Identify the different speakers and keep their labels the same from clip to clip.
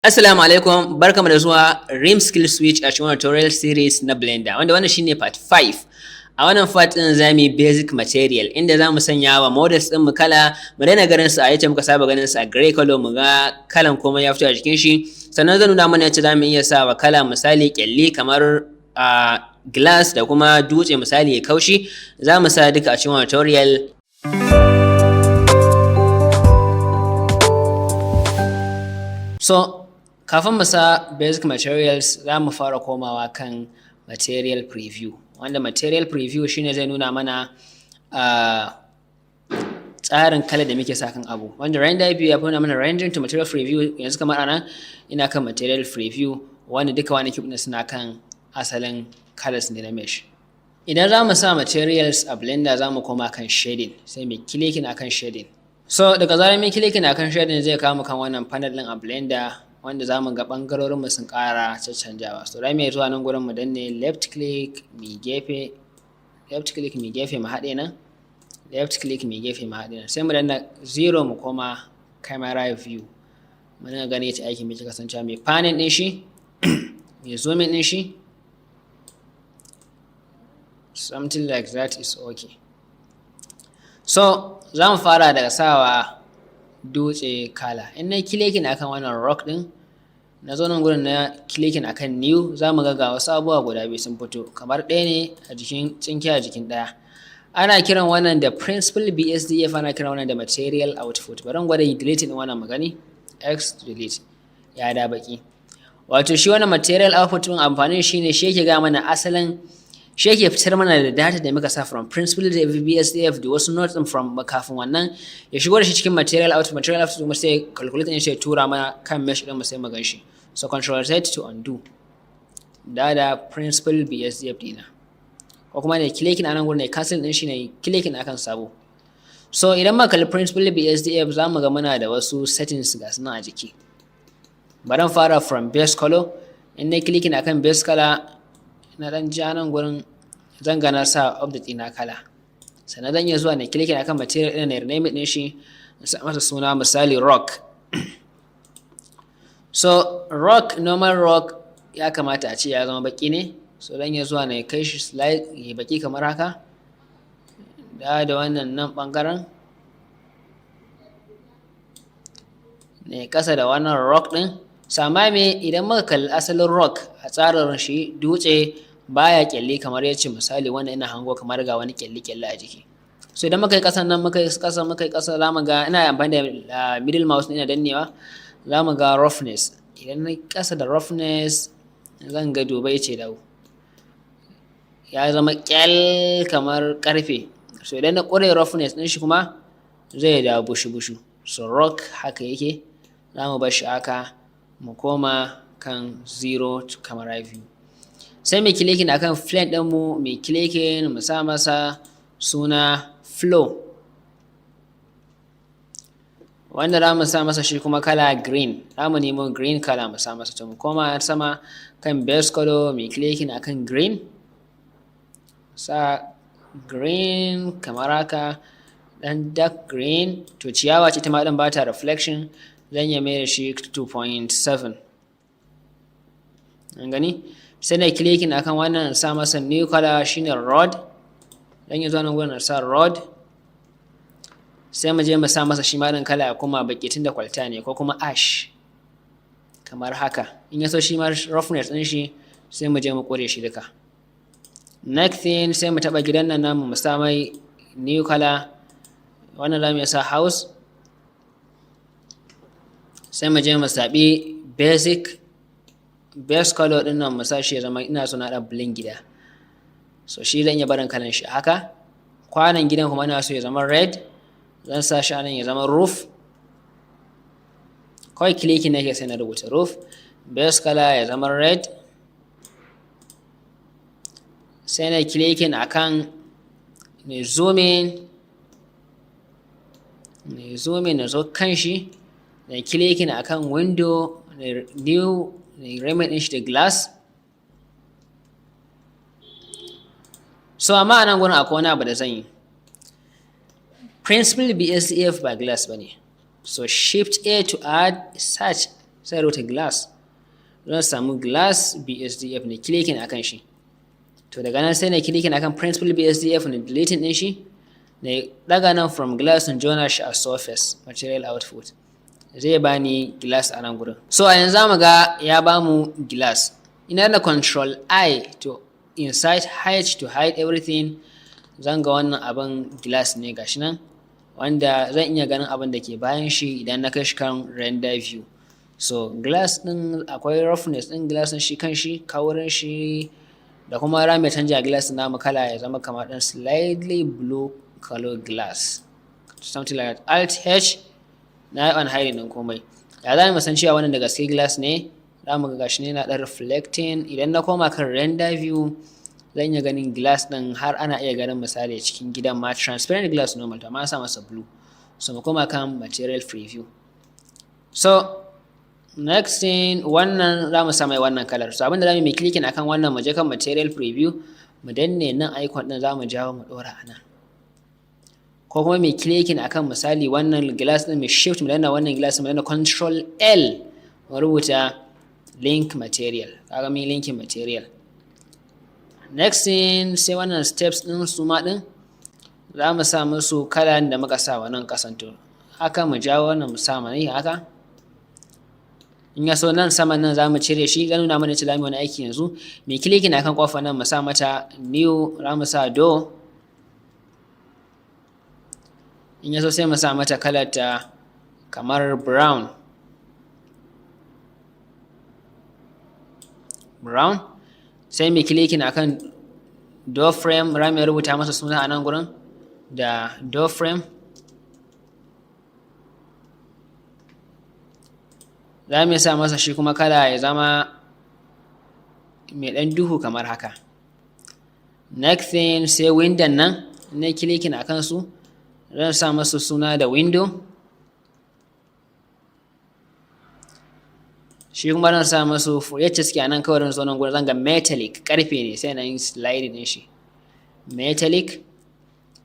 Speaker 1: Assalamu alaikum, barkamu da zuwa Rheems SkillSwitch a cikin tutorial series na Blender, wanda wannan shine part 5. A wannan part din zamu yi basic material inda zamu sanya wa models din mu kala, mu daina ganin su a yace muka saba ganin su a gray color, mu ga kalan komai ya fito a jikin shi. Sannan zan nuna mana yadda zamu iya sa wa kala misali kyalli kamar glass da kuma dutse misali ya kaushi. Zamu sa duka a cikin wannan tutorial. So kafin mu sa basic materials za mu fara komawa kan material preview, wanda material preview shine zai nuna mana tsarin kala da muke sa kan abu, wanda render view ya fi nuna mana rendering to material preview. Yanzu kamar anan ina kan material preview, wanda duka wani cube suna kan asalin colors ne na mesh. Idan za mu sa materials a Blender za mu koma kan shading, sai mu clicking akan shading. So daga zarar mun clicking akan shading zai kawo mu kan wannan panel din a Blender, wanda za mu ga ɓangarorinmu sun ƙara caccanjawa. So za mu yi zuwa nan gurin mu danne left click mi gefe mu haɗe nan, left click mi gefe mu haɗe nan, sai mu danna 0 mu koma camera view. Muna gani ta aiki muke kasancewa mai panning ɗin shi, mai zooming ɗin shi, something like that is okay. So za mu fara daga sawa dutse kala. In na clicking akan wannan rock din, na zo nan gurin na clicking akan new, za mu ga wasu abubuwa guda biyu sun fito, kamar ɗaya ne a jikin tsinke a jikin ɗaya. Ana kiran wannan da principal BSDF, ana kiran wannan da material output. Bari mu gwada delete din wannan magani, x delete ya da baki. Wato shi wannan material output din amfanin shi ne shi yake ga mana asalin, shi yake fitar mana da data da muka sa from principal da BSDF da wasu nodes din from kafin wannan ya shigo da shi cikin material output kuma sai calculator ya tura mana kan mesh din mu sai mu gan shi. So control Z to undo da principal BSDF dina, ko kuma ne clicking anan gurin ne cancel din shi ne clicking akan sabo. So idan muka kalli principal BSDF za mu ga muna da wasu settings ga su nan a jiki. Bari fara from base color. In na clicking akan base color, na dan ja nan gurin zan ga na sa update ina kala, sannan zan iya zuwa na clicking akan material ɗin na rename ɗin shi, na sa masa suna misali rock. So rock, normal rock ya kamata a ce ya zama baki ne, so zan iya zuwa na kai shi slide ya baki kamar haka, da wannan nan ɓangaren ne kasa da wannan rock ɗin. Sama me idan muka kalli asalin rock a tsarin shi dutse baya kyalli kamar yace misali wannan ina hango kamar ga wani kyalli a jiki. So idan muka yi kasan nan muka yi kasa za mu ga ina amfani da middle mouse ina dannewa, za mu ga roughness. Idan na kasa da roughness zan ga dubai ce dawo ya zama kyal kamar karfe. So idan na kure roughness din shi kuma zai dawo bushu. So rock haka yake, za mu bar shi haka, mu koma kan 0 to camera view. Sai mu clicking akan plane ɗinmu, mu clicking mu sa masa suna flow, wanda za mu sa masa shi kuma kala green. Za mu nemo green kala mu sa masa, to mu koma sama kan base color, mu clicking akan green, sa green kamar haka, dan dark green. To ciyawa ce ta ma ɗin ba ta reflection, zan iya mai da shi 2.7. an gani, sai na clicking akan wannan sa masa new color shine rod, dan yi zuwa nan gurin sa rod, sai mu je mu sa masa shi ma din kala kuma baki tun da kwalta ne, ko kuma ash kamar haka. In ya so shi ma roughness din shi sai mu je mu kore shi duka. Next thing sai mu taba gidan nan namu mu sa mai new color, wannan zamu sa house, sai mu je mu zaɓi base color ɗin nan mu sa shi ya zama, ina so na ɗan bling gida, so shi zan iya barin kalan shi haka. Kwanan gidan kuma ina so ya zama red, zan sa shi anan ya zama roof. Kawai clicking nake sai na rubuta roof, base color ya zama red, sai na clicking akan na zooming na zo kan shi, na clicking akan window, new rename din shi da glass. So amma anan gurin akwai wani abu da zan yi. Principal BSDF ba glass bane, so shift A to add search sai rubuta glass, zan samu glass BSDF ne clicking akan shi. To daga nan sai na clicking akan principal BSDF na deleting din shi, na daga nan from glass and jona shi a surface material output, zai bani glass a nan gurin. So a yanzu zamu ga ya bamu glass. Ina da control I to insert height to hide everything. Zan ga wannan abin glass ne gashi nan, wanda zan iya ganin abin da ke bayan shi idan na kai shi kan render view. So glass din akwai roughness din glass din shi kan shi, kaurin shi, da kuma za mu canja glass namu kala ya zama kamar ɗan slightly blue color glass, something like that. Alt H na yi on hiding din komai. Ya za mu san cewa wannan da gaske glass ne? Za mu ga gashi ne na ɗan reflecting. Idan na koma kan render view zan iya ganin glass ɗin har ana iya ganin misali cikin gidan ma transparent glass normal, amma an sa masa blue. So mu koma kan material preview. So next thing, wannan za mu sa mai wannan color. So abinda za mu yi clicking akan wannan, mu je kan material preview, mu danne nan icon ɗin za mu jawo mu ɗora a nan. Ko kuma mai clicking akan misali wannan glass ɗin, mai shift mu danna wannan glass, mu danna control L mu rubuta link material. Kaga mai linkin material. Next thing, sai wannan steps ɗin su ma ɗin za mu sa musu kalan da muka sa wannan kasanto. Haka mu jawo wannan mu sa mana haka. In ya so nan saman nan za mu cire shi, zan nuna mana cewa za mu wani aiki yanzu. Mai clicking akan kofa nan mu sa mata new, za mu sa door. In ya so sai mu sa mata kalar ta kamar brown. Sai mai clicking akan door frame, za mu rubuta masa suna a nan gurin da door frame. Za mu sa masa shi kuma kala ya zama mai ɗan duhu kamar haka. Next thing, sai window nan, na clicking a kansu, zan sa masu suna da window. Shi kuma zan sa masu yacce suke a nan kawai zan zo nan gurin, zan ga metallic, ƙarfe ne, sai na yin sliding ɗin shi. Metallic.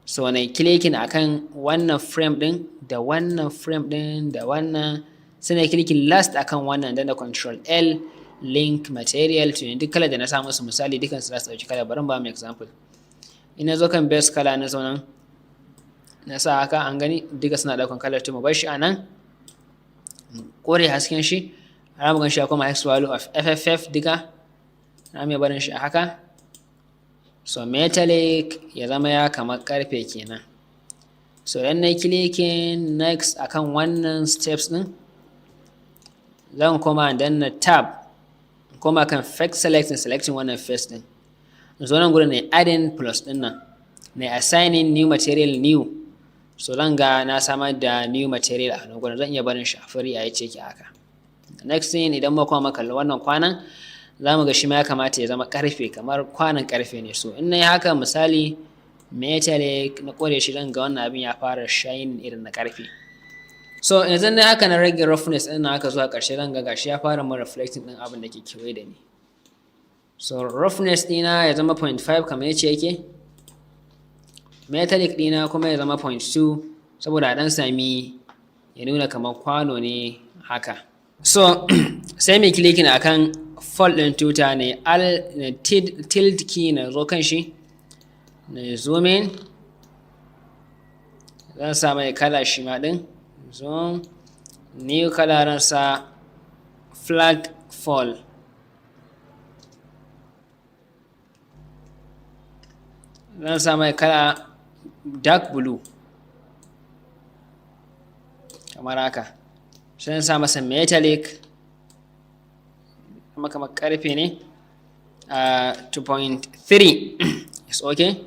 Speaker 1: So na clicking akan wannan frame ɗin da wannan frame ɗin da wannan, sai na clicking last akan wannan, dan da control L link material to duk kalar da na sa musu misali dukan su za su dauki kala. Bari mu ba mu example. Ina zo kan base kala na zo nan na sa haka, an gani duka suna daukan kalar, to mu bar shi a nan, kore hasken shi, har mu gan shi kuma x value of FFF duka na mai barin shi a haka. So metallic ya zama ya kamar karfe kenan. So dan na clicking next akan wannan steps din, zan koma danna tab, koma kan fix selecting wannan face din, zo nan gurin ne adding plus din nan, ne assigning new material new. So zan ga na samar da new material a nan gurin, zan iya barin shi a free a yace ki haka. Next thing, idan muka koma kallon wannan kwanan, za mu ga shi ma ya kamata ya zama karfe, kamar kwanan karfe ne. So in na yi haka misali metallic na kore shi, zan ga wannan abin ya fara shine irin na karfe. So yanzu na haka na rage roughness ɗin haka zuwa ƙarshe, zan ga gashi ya fara mun reflecting ɗin abin da ke kewaye da ni. So roughness ɗina ya zama 0.5 kamar yace yake, metallic ɗina kuma ya zama 0.2 saboda a ɗan sami ya nuna kamar kwano ne haka. So sai mai clicking akan fold ɗin tuta ne tilde key na zo kan shi, na zoom in, zan sa mai kala shi ma ɗin, zoom, new color ransa flag fall. Zan sa mai kala dark blue kamar haka. Sai sa masa metallic kuma kamar karfe ne 2.3 is okay.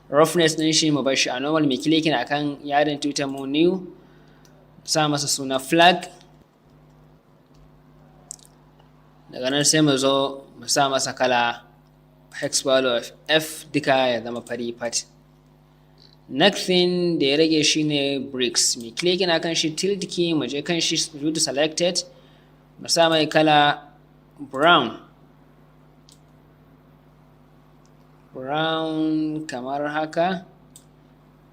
Speaker 1: Roughness din shi mu bar shi a normal, mai clicking akan yadin tutar mu new, sa masa suna flag. Daga nan sai mu zo mu sa masa kala hex value of F duka ya zama fari fat. Next thing da ya rage shine bricks, mai clicking akan shi tilde key, mu je kan shi view to selected, mu sa mai kala brown kamar haka,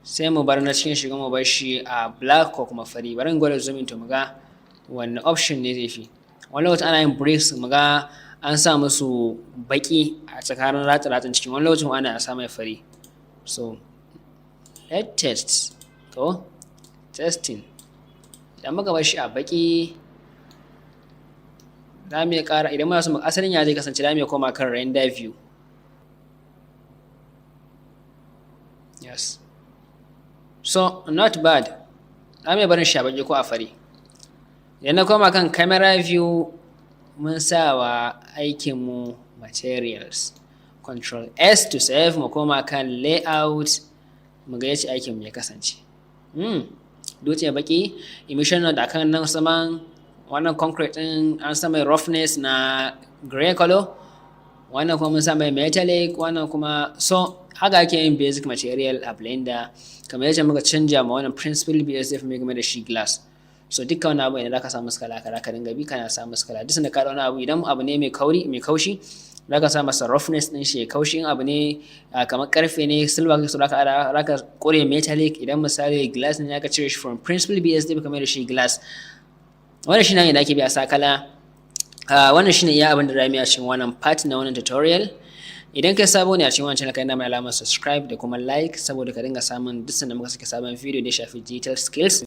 Speaker 1: sai mu bar na cikin shiga mu bar shi a black ko kuma fari. Bari in gwada zoom in to mu ga wanne option ne zai fi. wani lokacin ana yin bricks mu ga an sa musu baki a tsakanin ratsin cikin, wani lokacin ana sa mai fari. So let's test. To testing, idan muka bar shi a baki za mu iya ƙara, idan muna so asalin ya zai kasance za mu iya koma kan render view. Yes, so not bad. Za mu iya barin shi a baki ko a fari. Idan na koma kan camera view, mun sa wa aikinmu materials, control S to save, mu koma kan layout mu ga yace aikinmu ya kasance. Dutse baki, emission node akan nan saman wannan concrete din an sa mai roughness na gray color, wannan kuma mun sa mai metallic, wannan kuma, so haka ake yin basic material a Blender. Kamar yadda muka canja ma wannan principal BSF mai game da shi glass. So duka wani abu idan zaka sa musu kala ka dinga bi kana sa musu kala. Duk sanda ka da wani abu, idan abu ne mai kaushi zaka sa masa roughness din shi ya kaushi, in abu ne kamar karfe ne silver so zaka kore metallic, idan misali glass ne zaka cire shi from principal BSF kamar da shi glass. Wannan shine hanyar da ake bi a sa kala. Wannan shine iya abin da zamu yi a cikin wannan part na wannan tutorial. Idan kai sabo ne a cikin wannan channel kai na mai alamar subscribe da kuma like, saboda ka dinga samun duk sanda muka saki sabon video da ya shafi digital skills.